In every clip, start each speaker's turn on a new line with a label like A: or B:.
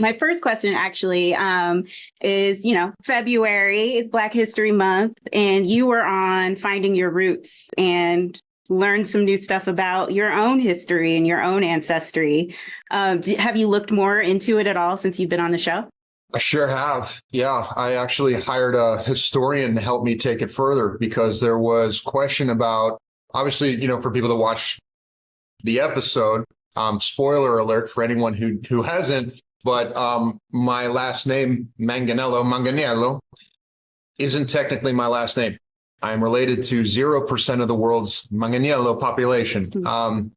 A: my first question actually is, February is Black History Month, and you were on Finding Your Roots and learned some new stuff about your own history and your own ancestry. Have you looked more into it at all since you've been on the show?
B: I sure have. Yeah, I actually hired a historian to help me take it further because there was question about, obviously, for people that watch the episode, spoiler alert for anyone who hasn't, but my last name, Manganiello, isn't technically my last name. I'm related to 0% of the world's Manganiello population. I'm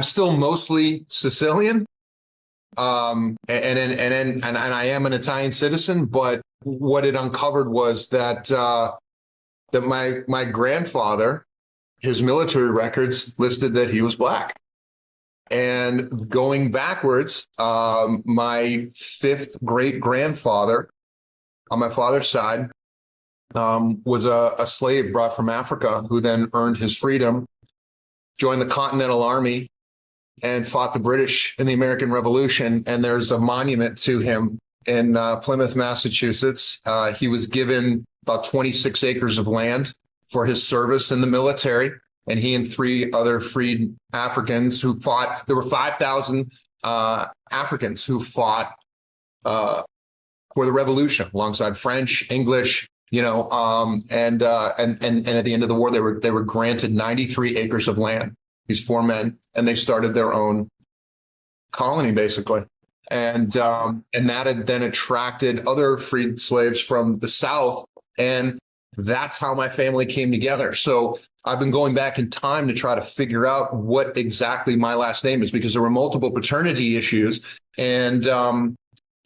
B: still mostly Sicilian. And I am an Italian citizen, but what it uncovered was that my grandfather, his military records listed that he was Black. And going backwards, my fifth great grandfather on my father's side was a slave brought from Africa who then earned his freedom, joined the Continental Army, and fought the British in the American Revolution. And there's a monument to him in Plymouth, Massachusetts. He was given about 26 acres of land for his service in the military. And he and three other freed Africans who fought. There were 5,000 Africans who fought for the Revolution alongside French, English, and at the end of the war, they were granted 93 acres of land. These four men, and they started their own colony, basically. And that had then attracted other freed slaves from the South. And that's how my family came together. So I've been going back in time to try to figure out what exactly my last name is, because there were multiple paternity issues. And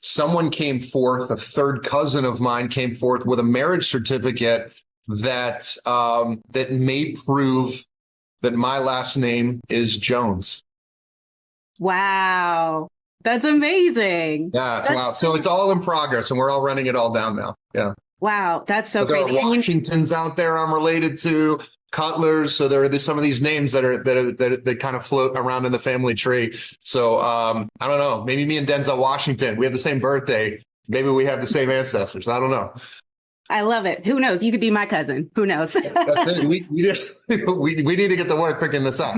B: someone came forth, a third cousin of mine came forth with a marriage certificate that may prove that my last name is Jones.
A: Wow. That's amazing.
B: Yeah, wow. So it's all in progress and we're all running it all down now. Yeah.
A: Wow. That's so
B: there
A: crazy.
B: There are Washingtons out there I'm related to, Cutlers. So there are some of these names that kind of float around in the family tree. So I don't know. Maybe me and Denzel Washington, we have the same birthday. Maybe we have the same ancestors. I don't know.
A: I love it. Who knows? You could be my cousin. Who knows?
B: That's it. We need to get to work picking this up.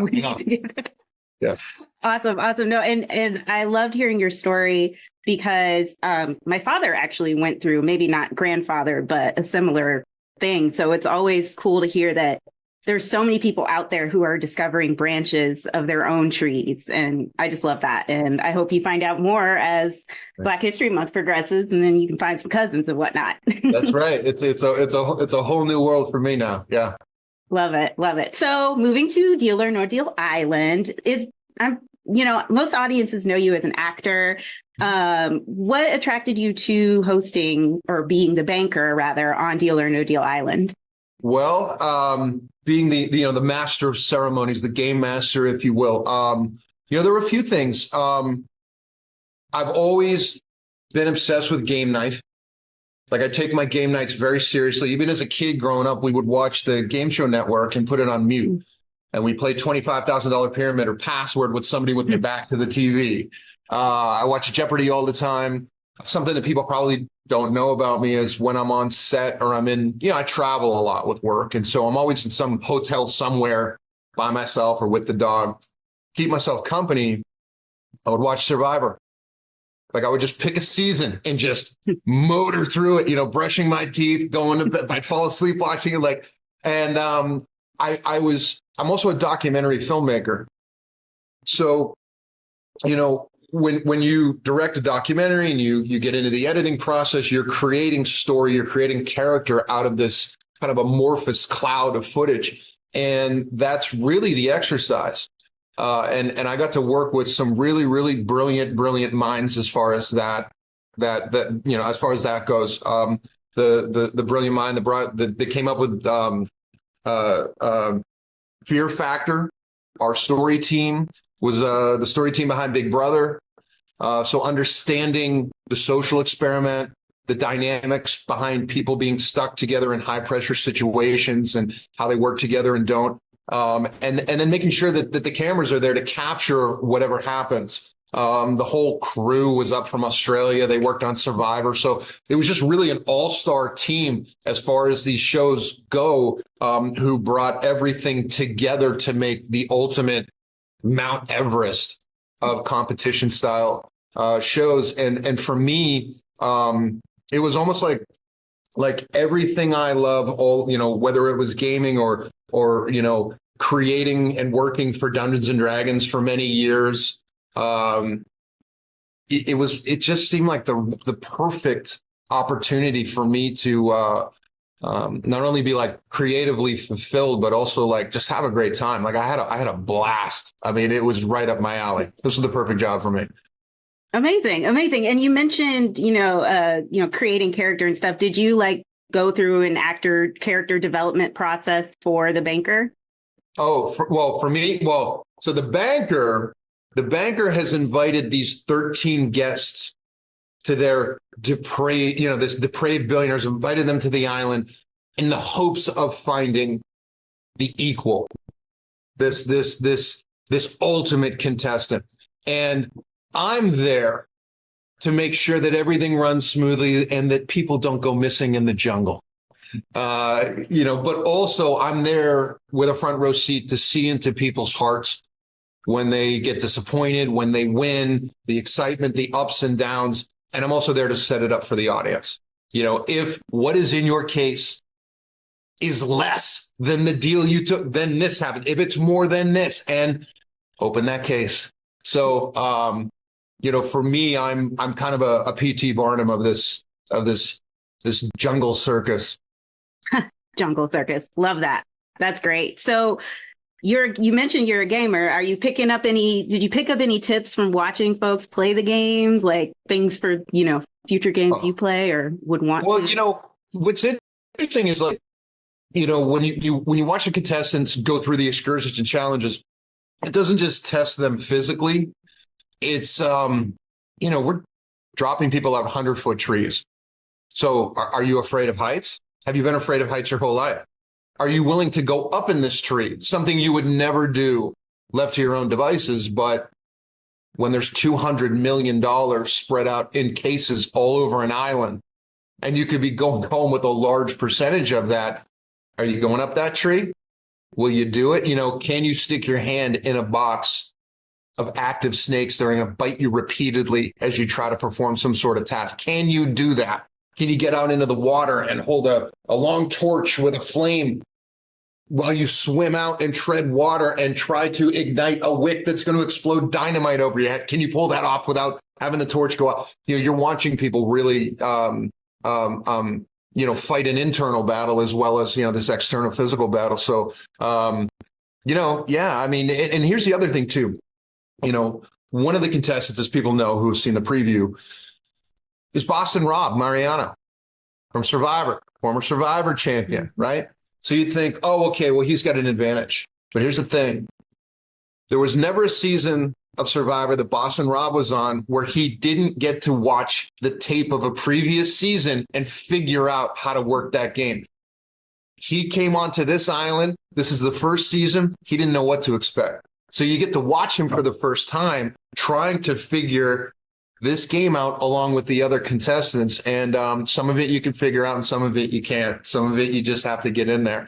B: Yes.
A: Awesome. No, and I loved hearing your story because my father actually went through, maybe not grandfather, but a similar thing. So it's always cool to hear that there's so many people out there who are discovering branches of their own trees. And I just love that. And I hope you find out more as Black History Month progresses, and then you can find some cousins and whatnot.
B: That's right. It's a whole new world for me now. Yeah.
A: Love it. So moving to Deal or No Deal Island most audiences know you as an actor. What attracted you to hosting, or being the banker rather, on Deal or No Deal Island?
B: Well, being the master of ceremonies, the game master, if you will, there were a few things. I've always been obsessed with game night. Like, I take my game nights very seriously. Even as a kid growing up, we would watch the Game Show Network and put it on mute. And we played $25,000 Pyramid or Password with somebody with their back to the TV. I watch Jeopardy all the time. Something that people probably don't know about me is when I'm on set or I travel a lot with work. And so I'm always in some hotel somewhere by myself or with the dog. Keep myself company. I would watch Survivor. Like, I would just pick a season and just motor through it, brushing my teeth, going to bed. I'd fall asleep watching it. I'm also a documentary filmmaker. So, when you direct a documentary and you get into the editing process, you're creating story, you're creating character out of this kind of amorphous cloud of footage. And that's really the exercise. And I got to work with some really, really brilliant minds as far as that as far as that goes. The brilliant mind that came up with Fear Factor. Our story team was the story team behind Big Brother. So understanding the social experiment, the dynamics behind people being stuck together in high pressure situations and how they work together and don't. And then making sure that the cameras are there to capture whatever happens. The whole crew was up from Australia. They worked on Survivor. So it was just really an all-star team as far as these shows go, who brought everything together to make the ultimate Mount Everest of competition style shows. And for me, it was almost like everything I love, all, whether it was gaming or creating and working for Dungeons and Dragons for many years. It just seemed like the perfect opportunity for me to not only be like creatively fulfilled, but also like just have a great time. Like I had a blast. I mean, it was right up my alley. This was the perfect job for me.
A: Amazing. And you mentioned, creating character and stuff. Did you like go through an actor character development process for the banker?
B: Oh, for me, so the banker has invited these 13 guests to their depraved, this depraved billionaires invited them to the island in the hopes of finding the equal, this ultimate contestant. And I'm there to make sure that everything runs smoothly and that people don't go missing in the jungle. But also I'm there with a front row seat to see into people's hearts when they get disappointed, when they win, the excitement, the ups and downs. And I'm also there to set it up for the audience. If what is in your case is less than the deal you took, then this happened. If it's more than this, and open that case. So, for me, I'm kind of a PT Barnum of this jungle circus.
A: Jungle circus. Love that. That's great. So you mentioned you're a gamer. Are you did you pick up any tips from watching folks play the games, like things for, future games you play or would want to?
B: Well, what's interesting is like, when you watch the contestants go through the excursions and challenges, it doesn't just test them physically. It's, we're dropping people out 100-foot trees. So are you afraid of heights? Have you been afraid of heights your whole life? Are you willing to go up in this tree? Something you would never do left to your own devices. But when there's $200 million spread out in cases all over an island, and you could be going home with a large percentage of that, are you going up that tree? Will you do it? Can you stick your hand in a box of active snakes that are going to bite you repeatedly as you try to perform some sort of task? Can you do that? Can you get out into the water and hold a long torch with a flame while you swim out and tread water and try to ignite a wick that's going to explode dynamite over your head? Can you pull that off without having the torch go out? You're watching people really, fight an internal battle as well as, this external physical battle. So, and here's the other thing too. One of the contestants, as people know who've seen the preview, is Boston Rob Mariano from Survivor, former Survivor champion, right? So you'd think, oh, okay, well, he's got an advantage. But here's the thing. There was never a season of Survivor that Boston Rob was on where he didn't get to watch the tape of a previous season and figure out how to work that game. He came onto this island. This is the first season. He didn't know what to expect. So you get to watch him for the first time trying to figure this game out along with the other contestants. And some of it you can figure out and some of it you can't. Some of it you just have to get in there.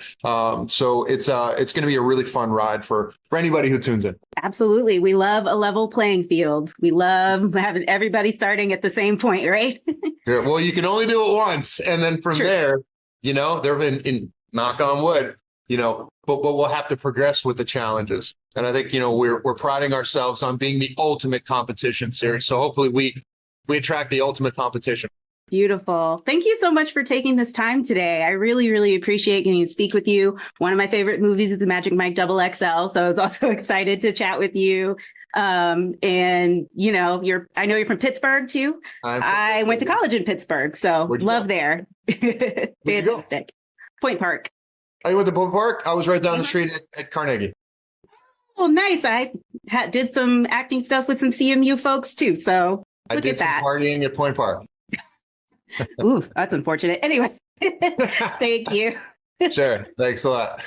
B: So it's going to be a really fun ride for anybody who tunes in.
A: Absolutely. We love a level playing field. We love having everybody starting at the same point, right?
B: Yeah, well, you can only do it once. And then from there, there have been, knock on wood, but we'll have to progress with the challenges. And I think, we're priding ourselves on being the ultimate competition series. So hopefully we attract the ultimate competition.
A: Beautiful. Thank you so much for taking this time today. I really, really appreciate getting to speak with you. One of my favorite movies is the Magic Mike XXL. So I was also excited to chat with you. And I know you're from Pittsburgh too. I went to college in Pittsburgh. So love there. Fantastic. Point Park.
B: I went to Point Park. I was right down the street at Carnegie.
A: Oh, nice. I did some acting stuff with some CMU folks too. So look at that.
B: Partying at Point Park.
A: Ooh, that's unfortunate. Anyway, thank you.
B: Sure. Thanks a lot.